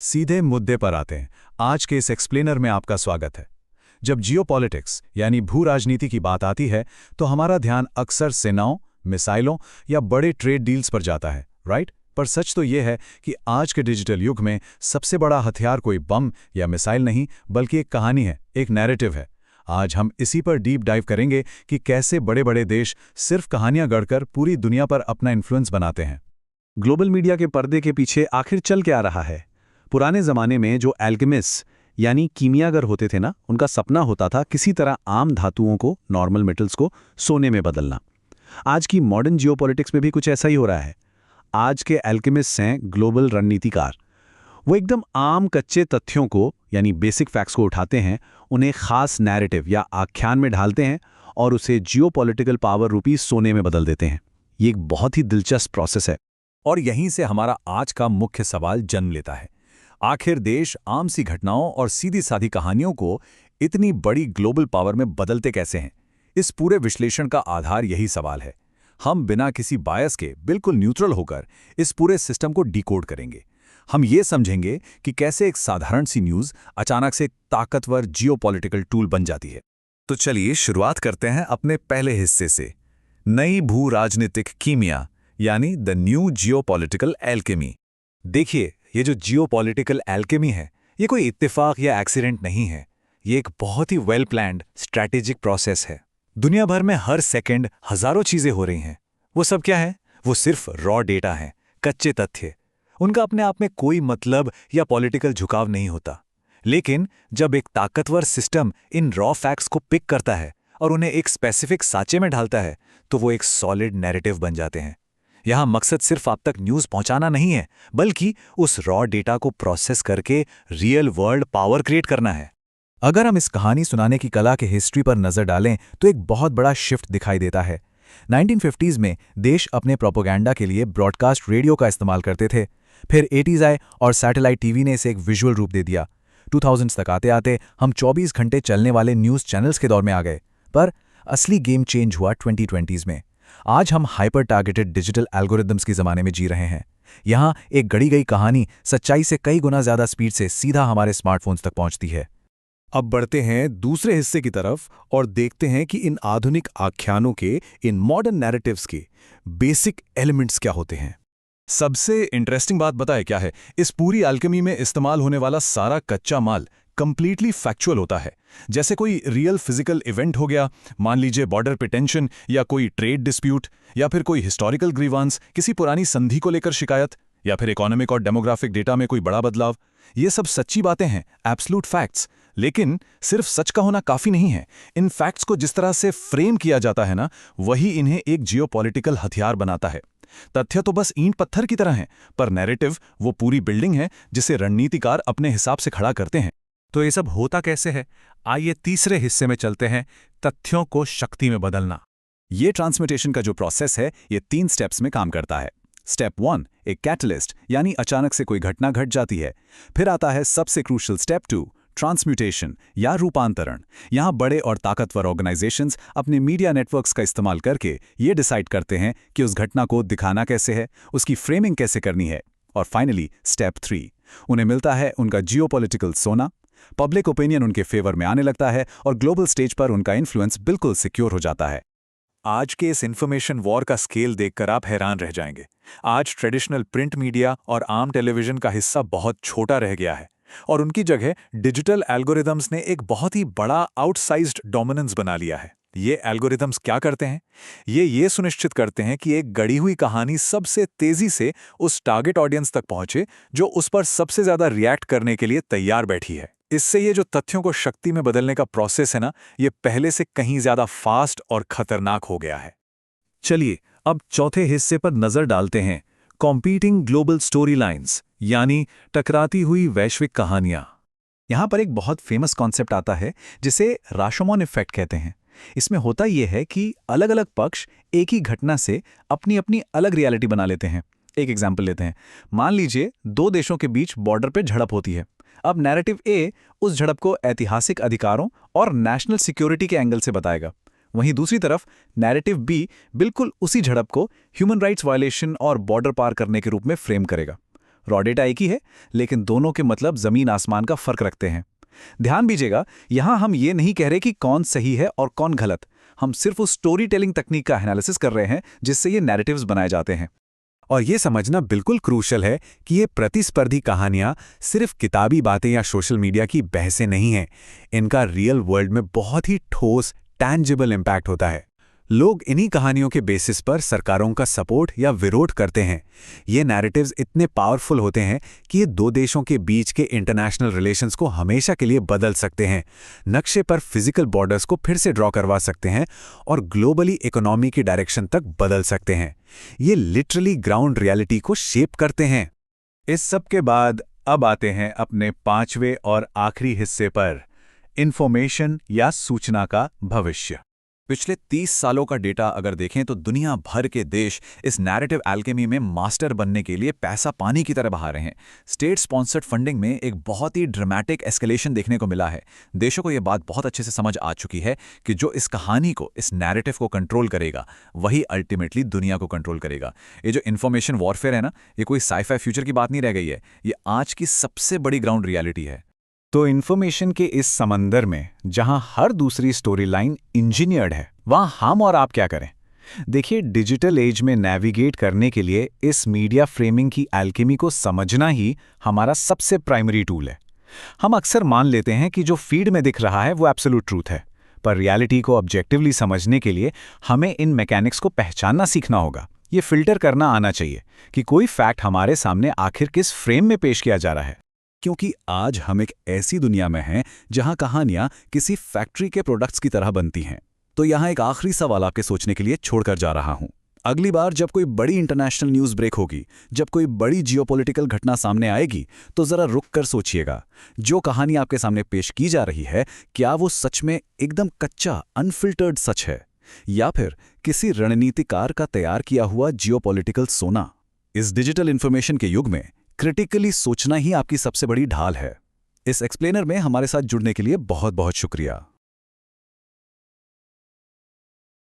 सीधे मुद्दे पर आते हैं। आज के इस एक्सप्लेनर में आपका स्वागत है। जब जियोपॉलिटिक्स यानी भू राजनीति की बात आती है तो हमारा ध्यान अक्सर सेनाओं, मिसाइलों या बड़े ट्रेड डील्स पर जाता है, राइट? पर सच तो यह है कि आज के डिजिटल युग में सबसे बड़ा हथियार कोई बम या मिसाइल नहीं, बल्कि एक कहानी है, एक नैरेटिव है। आज हम इसी पर डीप डाइव करेंगे कि कैसे बड़े बड़े देश सिर्फ कहानियां गढ़कर पूरी दुनिया पर अपना इन्फ्लुएंस बनाते हैं। ग्लोबल मीडिया के पर्दे के पीछे आखिर चल क्या रहा है? पुराने जमाने में जो एल्केमिस्ट यानी कीमियागर होते थे ना, उनका सपना होता था किसी तरह आम धातुओं को, नॉर्मल मेटल्स को सोने में बदलना। आज की मॉडर्न जियोपॉलिटिक्स में भी कुछ ऐसा ही हो रहा है। आज के एल्केमिस्ट हैं ग्लोबल रणनीतिकार। वो एकदम आम कच्चे तथ्यों को यानी बेसिक फैक्ट्स को उठाते हैं, उन्हें खास नैरेटिव या आख्यान में ढालते हैं और उसे जियोपॉलिटिकल पावर रूपी सोने में बदल देते हैं। ये एक बहुत ही दिलचस्प प्रोसेस है। और यहीं से हमारा आज का मुख्य सवाल जन्म लेता है। आखिर देश आम सी घटनाओं और सीधी सादी कहानियों को इतनी बड़ी ग्लोबल पावर में बदलते कैसे हैं? इस पूरे विश्लेषण का आधार यही सवाल है। हम बिना किसी बायस के बिल्कुल न्यूट्रल होकर इस पूरे सिस्टम को डिकोड करेंगे। हम ये समझेंगे कि कैसे एक साधारण सी न्यूज़ अचानक से ताकतवर जियोपॉलिटिकल टूल बन जाती है। तो चलिए शुरुआत करते हैं अपने पहले हिस्से से, नई भू राजनीतिक कीमिया यानी द न्यू जियोपॉलिटिकल एल्केमी। देखिए, ये जो जियोपॉलिटिकल एल्केमी है, ये कोई इत्तेफाक या एक्सीडेंट नहीं है। ये एक बहुत ही वेल प्लान्ड स्ट्रैटेजिक प्रोसेस है। दुनिया भर में हर सेकंड हजारों चीजें हो रही हैं। वो सब क्या है? वो सिर्फ रॉ डेटा है, कच्चे तथ्य। उनका अपने आप में कोई मतलब या पॉलिटिकल झुकाव नहीं होता। लेकिन जब एक ताकतवर सिस्टम इन रॉ फैक्ट्स को पिक करता है और उन्हें एक स्पेसिफिक साँचे में ढालता है, तो वो एक सॉलिड नैरेटिव बन जाते हैं। यहां मकसद सिर्फ आप तक न्यूज़ पहुंचाना नहीं है, बल्कि उस रॉ डेटा को प्रोसेस करके रियल वर्ल्ड पावर क्रिएट करना है। अगर हम इस कहानी सुनाने की कला के हिस्ट्री पर नजर डालें तो एक बहुत बड़ा शिफ्ट दिखाई देता है। 1950s में देश अपने प्रोपेगेंडा के लिए ब्रॉडकास्ट रेडियो का इस्तेमाल करते थे। फिर 80s आए और सैटेलाइट टीवी ने इसे एक विजुअल रूप दे दिया। 2000s तक आते आते हम 24 घंटे चलने वाले न्यूज़ चैनल्स के दौर में आ गए। पर असली गेम चेंज हुआ 2020s में। आज हम हाइपर टारगेटेड डिजिटल एल्गोरिदम्स के ज़माने में जी रहे हैं। यहाँ एक गढ़ी गई कहानी सच्चाई से कई गुना ज़्यादा स्पीड से सीधा हमारे स्मार्टफोन्स तक पहुँचती है। अब बढ़ते हैं दूसरे हिस्से की तरफ और देखते हैं कि इन आधुनिक आख्यानों के, इन मॉडर्न नैरेटिव्स के बेसिक एलिमेंट्स क्या होते हैं। सबसे इंटरेस्टिंग बात बताए क्या है? इस पूरी अल्केमी में इस्तेमाल होने वाला सारा कच्चा माल कंप्लीटली फैक्चुअल होता है। जैसे कोई रियल फिजिकल इवेंट हो गया, मान लीजिए बॉर्डर पे टेंशन या कोई ट्रेड डिस्प्यूट, या फिर कोई हिस्टोरिकल ग्रीवांस, किसी पुरानी संधि को लेकर शिकायत, या फिर इकोनॉमिक और डेमोग्राफिक डेटा में कोई बड़ा बदलाव। ये सब सच्ची बातें हैं, एब्सोल्यूट फैक्ट्स। लेकिन सिर्फ सच का होना काफी नहीं है। इन फैक्ट्स को जिस तरह से फ्रेम किया जाता है ना, वही इन्हें एक जियोपॉलिटिकल हथियार बनाता है। तथ्य तो बस ईंट पत्थर की तरह हैं, पर नैरेटिव वो पूरी बिल्डिंग है जिसे रणनीतिकार अपने हिसाब से खड़ा करते हैं। तो ये सब होता कैसे है? आइए तीसरे हिस्से में चलते हैं, तथ्यों को शक्ति में बदलना। ये ट्रांसमिटेशन का जो प्रोसेस है, ये 3 स्टेप्स में काम करता है। स्टेप 1 एक कैटलिस्ट यानी अचानक से कोई घटना घट जाती है। फिर आता है सबसे क्रूशियल स्टेप 2 ट्रांसम्यूटेशन या रूपांतरण। यहाँ बड़े और ताकतवर ऑर्गेनाइजेशंस अपने मीडिया नेटवर्क्स का इस्तेमाल करके ये डिसाइड करते हैं कि उस घटना को दिखाना कैसे है, उसकी फ्रेमिंग कैसे करनी है। और फाइनली स्टेप 3 उन्हें मिलता है उनका जियोपॉलिटिकल सोना। पब्लिक ओपिनियन उनके फेवर में आने लगता है और ग्लोबल स्टेज पर उनका इन्फ्लुएंस बिल्कुल सिक्योर हो जाता है। आज के इस इन्फॉर्मेशन वॉर का स्केल देखकर आप हैरान रह जाएंगे। आज ट्रेडिशनल प्रिंट मीडिया और आम टेलीविजन का हिस्सा बहुत छोटा रह गया है और उनकी जगह डिजिटल एल्गोरिदम्स ने एक बहुत ही बड़ा आउटसाइज्ड डोमिनेंस बना लिया है। ये एल्गोरिदम्स क्या करते हैं? ये सुनिश्चित करते हैं कि एक गढ़ी हुई कहानी सबसे तेजी से उस टारगेट ऑडियंस तक पहुंचे जो उस पर सबसे ज्यादा रिएक्ट करने के लिए तैयार बैठी है। इससे ये जो तथ्यों को शक्ति में बदलने का प्रोसेस है ना, ये पहले से कहीं ज्यादा फास्ट और खतरनाक हो गया है। चलिए अब चौथे हिस्से पर नजर डालते हैं, कॉम्पीटिंग ग्लोबल स्टोरी लाइन्स यानी टकराती हुई वैश्विक कहानियां। यहां पर एक बहुत फेमस कॉन्सेप्ट आता है जिसे राशोमोन इफेक्ट कहते हैं। इसमें होता यह है कि अलग अलग पक्ष एक ही घटना से अपनी अपनी अलग रियलिटी बना लेते हैं। एक एग्जाम्पल लेते हैं। मान लीजिए 2 देशों के बीच बॉर्डर पे झड़प होती है। अब नैरेटिव ए उस झड़प को ऐतिहासिक अधिकारों और नेशनल सिक्योरिटी के एंगल से बताएगा। वहीं दूसरी तरफ नैरेटिव बी बिल्कुल उसी झड़प को ह्यूमन राइट्स वायलेशन और बॉर्डर पार करने के रूप में फ्रेम करेगा। रॉ डेटा एक ही है, लेकिन दोनों के मतलब जमीन आसमान का फर्क रखते हैं। ध्यान दीजिएगा, यहां हम ये नहीं कह रहे कि कौन सही है और कौन गलत। हम सिर्फ उस स्टोरी टेलिंग तकनीक का एनालिसिस कर रहे हैं जिससे ये नैरेटिव्स बनाए जाते हैं। और ये समझना बिल्कुल क्रूशल है कि ये प्रतिस्पर्धी कहानियां सिर्फ किताबी बातें या सोशल मीडिया की बहसें नहीं हैं। इनका रियल वर्ल्ड में बहुत ही ठोस, टैंजिबल इम्पैक्ट होता है। लोग इन्हीं कहानियों के बेसिस पर सरकारों का सपोर्ट या विरोध करते हैं। ये नैरेटिव्स इतने पावरफुल होते हैं कि ये दो देशों के बीच के इंटरनेशनल रिलेशंस को हमेशा के लिए बदल सकते हैं, नक्शे पर फिजिकल बॉर्डर्स को फिर से ड्रॉ करवा सकते हैं और ग्लोबली इकोनॉमी की डायरेक्शन तक बदल सकते हैं। ये लिटरली ग्राउंड रियलिटी को शेप करते हैं। इस सब के बाद अब आते हैं अपने 5वें और आखिरी हिस्से पर, इंफॉर्मेशन या सूचना का भविष्य। पिछले 30 सालों का डेटा अगर देखें तो दुनिया भर के देश इस नैरेटिव एल्केमी में मास्टर बनने के लिए पैसा पानी की तरह बहा रहे हैं। स्टेट स्पॉन्सर्ड फंडिंग में एक बहुत ही ड्रामेटिक एस्केलेशन देखने को मिला है। देशों को यह बात बहुत अच्छे से समझ आ चुकी है कि जो इस कहानी को, इस नैरेटिव को कंट्रोल करेगा, वही अल्टीमेटली दुनिया को कंट्रोल करेगा। ये जो इन्फॉर्मेशन वॉरफेयर है ना, ये कोई साइफाई फ्यूचर की बात नहीं रह गई है, ये आज की सबसे बड़ी ग्राउंड रियलिटी है। तो इन्फॉर्मेशन के इस समंदर में जहां हर दूसरी स्टोरी लाइन इंजीनियर्ड है, वहां हम और आप क्या करें? देखिए, डिजिटल एज में नेविगेट करने के लिए इस मीडिया फ्रेमिंग की एल्केमी को समझना ही हमारा सबसे प्राइमरी टूल है। हम अक्सर मान लेते हैं कि जो फीड में दिख रहा है वो एब्सोल्यूट ट्रूथ है, पर रियलिटी को ऑब्जेक्टिवली समझने के लिए हमें इन मैकेनिक्स को पहचानना सीखना होगा। ये फिल्टर करना आना चाहिए कि कोई फैक्ट हमारे सामने आखिर किस फ्रेम में पेश किया जा रहा है। क्योंकि आज हम एक ऐसी दुनिया में हैं जहां कहानियां किसी फैक्ट्री के प्रोडक्ट्स की तरह बनती हैं। तो यहां एक आखिरी सवाल आपके सोचने के लिए छोड़कर जा रहा हूं। अगली बार जब कोई बड़ी इंटरनेशनल न्यूज़ ब्रेक होगी, जब कोई बड़ी जियोपॉलिटिकल घटना सामने आएगी, तो जरा रुक कर सोचिएगा, जो कहानी आपके सामने पेश की जा रही है, क्या वो सच में एकदम कच्चा, अनफिल्टर्ड सच है, या फिर किसी रणनीतिकार का तैयार किया हुआ जियोपॉलिटिकल सोना? इस डिजिटल इन्फॉर्मेशन के युग में क्रिटिकली सोचना ही आपकी सबसे बड़ी ढाल है। इस एक्सप्लेनर में हमारे साथ जुड़ने के लिए बहुत बहुत शुक्रिया।